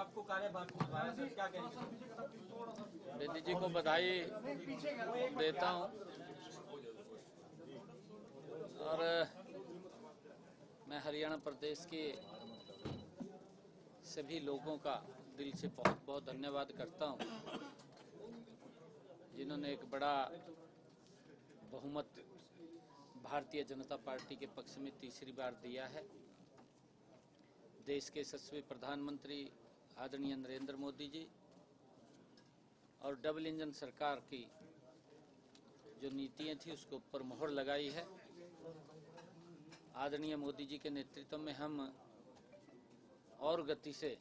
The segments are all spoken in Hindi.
आपको कार्यभार सौंपा सर, क्या कहेंगे? बेदी जी को बधाई देता हूं और मैं हरियाणा प्रदेश के सभी लोगों का दिल से बहुत बहुत धन्यवाद करता हूं, जिन्होंने एक बड़ा बहुमत भारतीय जनता पार्टी के पक्ष में तीसरी बार दिया है। देश के यशस्वी प्रधानमंत्री आदरणीय नरेंद्र मोदी जी और डबल इंजन सरकार की जो नीतियां थी उसके ऊपर मोहर लगाई है। आदरणीय मोदी जी के नेतृत्व में हम और गति से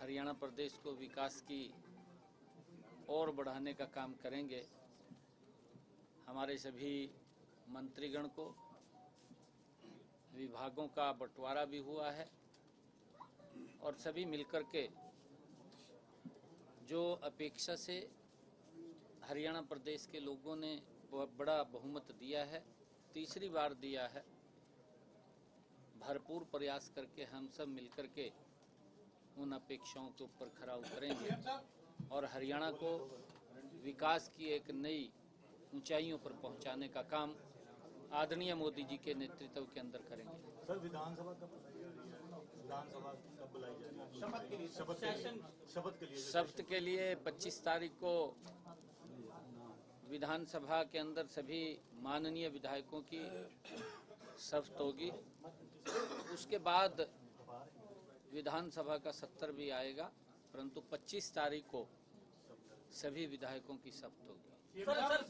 हरियाणा प्रदेश को विकास की और बढ़ाने का काम करेंगे। हमारे सभी मंत्रीगण को विभागों का बंटवारा भी हुआ है और सभी मिलकर के जो अपेक्षा से हरियाणा प्रदेश के लोगों ने बड़ा बहुमत दिया है, तीसरी बार दिया है, भरपूर प्रयास करके हम सब मिलकर के उन अपेक्षाओं के ऊपर खरा उतरेंगे और हरियाणा को विकास की एक नई ऊंचाइयों पर पहुंचाने का काम आदरणीय मोदी जी के नेतृत्व के अंदर करेंगे। सर, विधानसभा कब बुलाई जा रही है? शपथ के लिए 25 तारीख को विधानसभा के अंदर सभी माननीय विधायकों की शपथ होगी। उसके बाद विधानसभा का सत्र भी आएगा, परंतु 25 तारीख को सभी विधायकों की शपथ होगी। सर,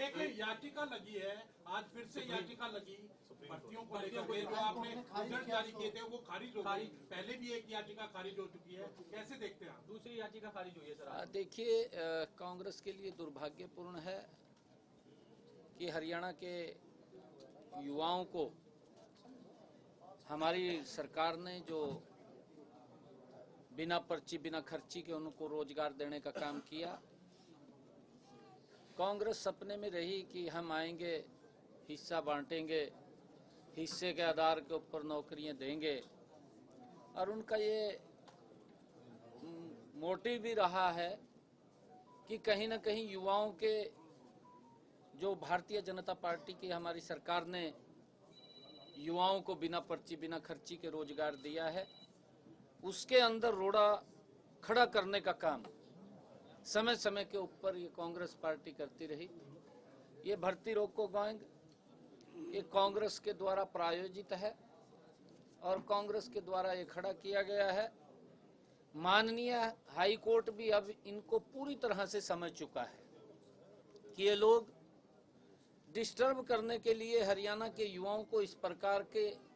एक याचिका लगी है, आज फिर से याचिका लगी भर्तियों को लेकर, जो आपने रिजल्ट जारी किए थे वो खारिज हो गई। पहले भी एक याचिका खारिज हो चुकी है, कैसे देखते हैं आप? दूसरी याचिका खारिज हुई है सर। देखिए, कांग्रेस के लिए दुर्भाग्यपूर्ण है कि हरियाणा के युवाओं को हमारी सरकार ने जो बिना पर्ची बिना खर्ची के उनको रोजगार देने का काम किया। कांग्रेस सपने में रही कि हम आएंगे, हिस्सा बांटेंगे, हिस्से के आधार के ऊपर नौकरियां देंगे, और उनका ये मोटिव भी रहा है कि कहीं ना कहीं युवाओं के जो भारतीय जनता पार्टी की हमारी सरकार ने युवाओं को बिना पर्ची बिना खर्ची के रोजगार दिया है, उसके अंदर रोड़ा खड़ा करने का काम समय समय के ऊपर ये कांग्रेस पार्टी करती रही। ये भर्ती रोको गैंग ये कांग्रेस के द्वारा प्रायोजित है और कांग्रेस के द्वारा ये खड़ा किया गया है। माननीय हाई कोर्ट भी अब इनको पूरी तरह से समझ चुका है कि ये लोग डिस्टर्ब करने के लिए हरियाणा के युवाओं को इस प्रकार के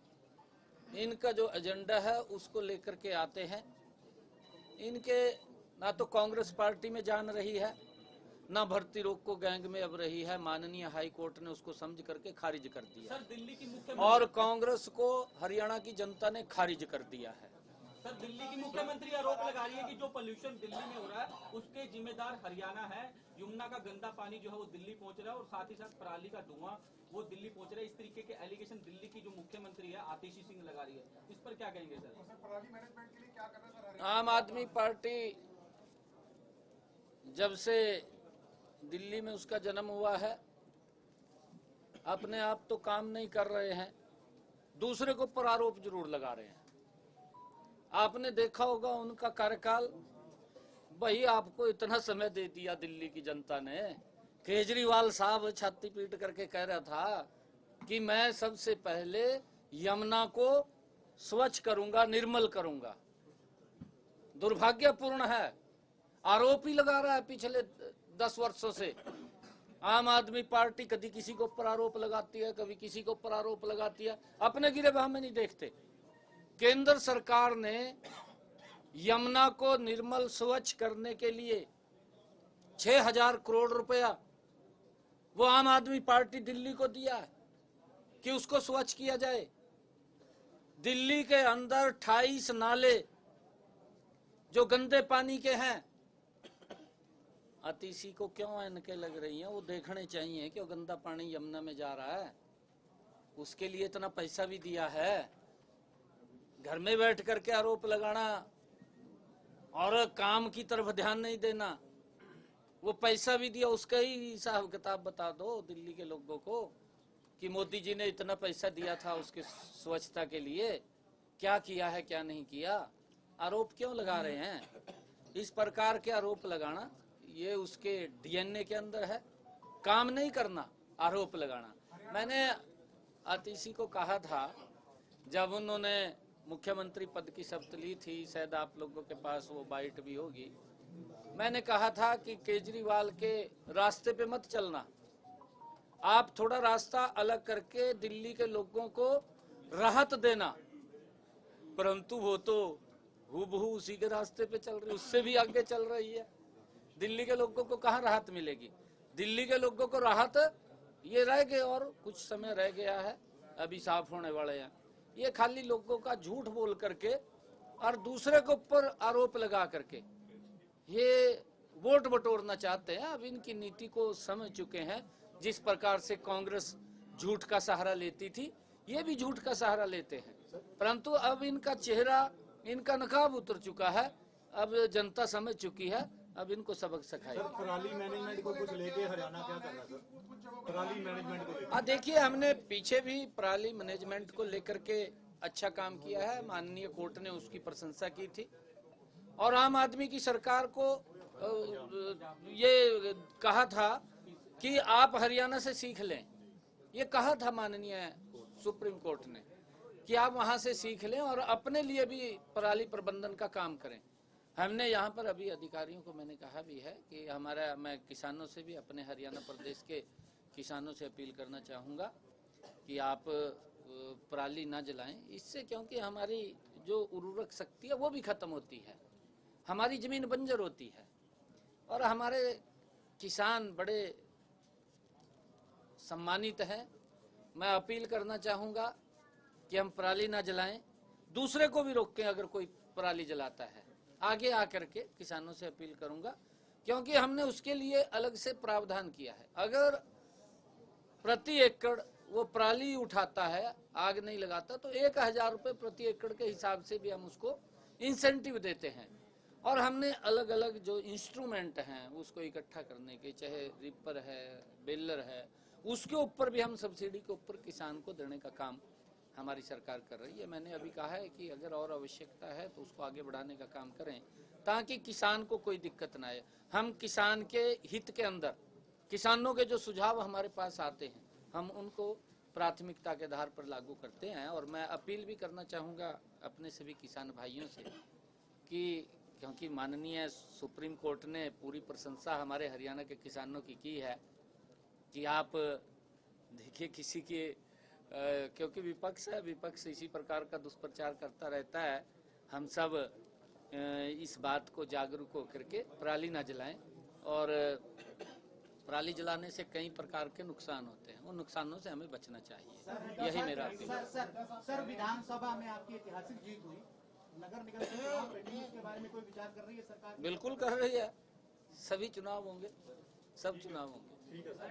इनका जो एजेंडा है उसको लेकर के आते हैं। इनके ना तो कांग्रेस पार्टी में जान रही है, ना भर्ती रोको गैंग में अब रही है। माननीय हाई कोर्ट ने उसको समझ करके खारिज कर दिया सर, दिल्ली की और कांग्रेस को हरियाणा की जनता ने खारिज कर दिया है। सर, दिल्ली की मुख्यमंत्री आरोप लगा रही है कि जो पोल्यूशन दिल्ली में हो रहा है उसके जिम्मेदार हरियाणा है। यमुना का गंदा पानी जो है वो दिल्ली पहुंच रहा है और साथ ही साथ पराली का धुआं वो दिल्ली पहुंच रहा है। इस तरीके के एलिगेशन दिल्ली की जो मुख्यमंत्री है आतिशी सिंह लगा रही है, इस पर क्या कहेंगे सर? पराली मैनेजमेंट के लिए क्या कर रहे हैं सर? आम आदमी पार्टी जब से दिल्ली में उसका जन्म हुआ है अपने आप तो काम नहीं कर रहे हैं, दूसरे को पर आरोप जरूर लगा रहे हैं। आपने देखा होगा उनका कार्यकाल, भाई आपको इतना समय दे दिया दिल्ली की जनता ने। केजरीवाल साहब छाती पीट करके कह रहा था कि मैं सबसे पहले यमुना को स्वच्छ करूंगा, निर्मल करूंगा। दुर्भाग्यपूर्ण है, आरोप ही लगा रहा है पिछले 10 वर्षों से। आम आदमी पार्टी कभी किसी को ऊपर आरोप लगाती है, कभी किसी को ऊपर आरोप लगाती है, अपने गिरेबान में नहीं देखते। केंद्र सरकार ने यमुना को निर्मल स्वच्छ करने के लिए 6000 करोड़ रुपया वो आम आदमी पार्टी दिल्ली को दिया है कि उसको स्वच्छ किया जाए। दिल्ली के अंदर 28 नाले जो गंदे पानी के हैं, आतिशी को क्यों इनके लग रही हैं? वो देखने चाहिए कि वो गंदा पानी यमुना में जा रहा है, उसके लिए इतना पैसा भी दिया है। घर में बैठ करके आरोप लगाना और काम की तरफ ध्यान नहीं देना। वो पैसा भी दिया, उसका ही हिसाब किताब बता दो दिल्ली के लोगों को कि मोदी जी ने इतना पैसा दिया था उसके स्वच्छता के लिए, क्या किया है क्या नहीं किया। आरोप क्यों लगा रहे हैं? इस प्रकार के आरोप लगाना ये उसके डीएनए के अंदर है। काम नहीं करना, आरोप लगाना। मैंने आतिशी को कहा था जब उन्होंने मुख्यमंत्री पद की शपथ ली थी, शायद आप लोगों के पास वो बाइट भी होगी, मैंने कहा था कि केजरीवाल के रास्ते पे मत चलना, आप थोड़ा रास्ता अलग करके दिल्ली के लोगों को राहत देना। परंतु वो तो हूबहू उसी के रास्ते पे चल रही, उससे भी आगे चल रही है। दिल्ली के लोगों को कहाँ राहत मिलेगी? दिल्ली के लोगों को राहत ये रह गए और कुछ समय रह गया है, अभी साफ होने वाले हैं। ये खाली लोगों का झूठ बोल करके और दूसरे के ऊपर आरोप लगा करके ये वोट बटोरना चाहते हैं। अब इनकी नीति को समझ चुके हैं। जिस प्रकार से कांग्रेस झूठ का सहारा लेती थी, ये भी झूठ का सहारा लेते हैं। परंतु अब इनका चेहरा, इनका नकाब उतर चुका है। अब जनता समझ चुकी है, अब इनको सबक सिखाएगी। सर, पराली मैनेजमेंट को कुछ लेके हरियाणा क्या कर रहा है सर? पराली मैनेजमेंट को लेके देखिए, हमने पीछे भी पराली मैनेजमेंट को लेकर के अच्छा काम किया है। माननीय कोर्ट ने उसकी प्रशंसा की थी और आम आदमी की सरकार को ये कहा था कि आप हरियाणा से सीख लें। ये कहा था माननीय सुप्रीम कोर्ट ने कि आप वहां से सीख लें और अपने लिए भी पराली प्रबंधन का काम करें। हमने यहाँ पर अभी अधिकारियों को मैंने कहा भी है कि मैं किसानों से भी, अपने हरियाणा प्रदेश के किसानों से अपील करना चाहूँगा कि आप पराली ना जलाएं इससे, क्योंकि हमारी जो उर्वरक शक्ति है वो भी खत्म होती है, हमारी जमीन बंजर होती है और हमारे किसान बड़े सम्मानित हैं। मैं अपील करना चाहूँगा कि हम पराली ना जलाएं, दूसरे को भी रोकें। अगर कोई पराली जलाता है आगे आकर के किसानों से अपील करूंगा, क्योंकि हमने उसके लिए अलग से प्रावधान किया है। अगर प्रति एकड़ वो पराली उठाता है, आग नहीं लगाता, तो 1000 रुपये प्रति एकड़ के हिसाब से भी हम उसको इंसेंटिव देते हैं। और हमने अलग अलग जो इंस्ट्रूमेंट हैं उसको इकट्ठा करने के, चाहे रिपर है, बेलर है, उसके ऊपर भी हम सब्सिडी के ऊपर किसान को देने का काम हमारी सरकार कर रही है। मैंने अभी कहा है कि अगर और आवश्यकता है तो उसको आगे बढ़ाने का काम करें ताकि किसान को कोई दिक्कत ना आए। हम किसान के हित के अंदर, किसानों के जो सुझाव हमारे पास आते हैं हम उनको प्राथमिकता के आधार पर लागू करते हैं। और मैं अपील भी करना चाहूँगा अपने सभी किसान भाइयों से कि क्योंकि माननीय सुप्रीम कोर्ट ने पूरी प्रशंसा हमारे हरियाणा के किसानों की है कि आप देखिए किसी के क्योंकि विपक्ष है, विपक्ष इसी प्रकार का दुष्प्रचार करता रहता है। हम सब इस बात को जागरूक होकर के पराली ना जलाएं और पराली जलाने से कई प्रकार के नुकसान होते हैं, उन नुकसानों से हमें बचना चाहिए। यही मेरा अपील। सर, विधानसभा में आपकी ऐतिहासिक जीत हुई, नगर निगम के चुनाव के बारे में कोई विचार कर रही है सरकार? बिल्कुल कर रही है, सभी चुनाव होंगे, सब चुनाव होंगे। ठीक है सर।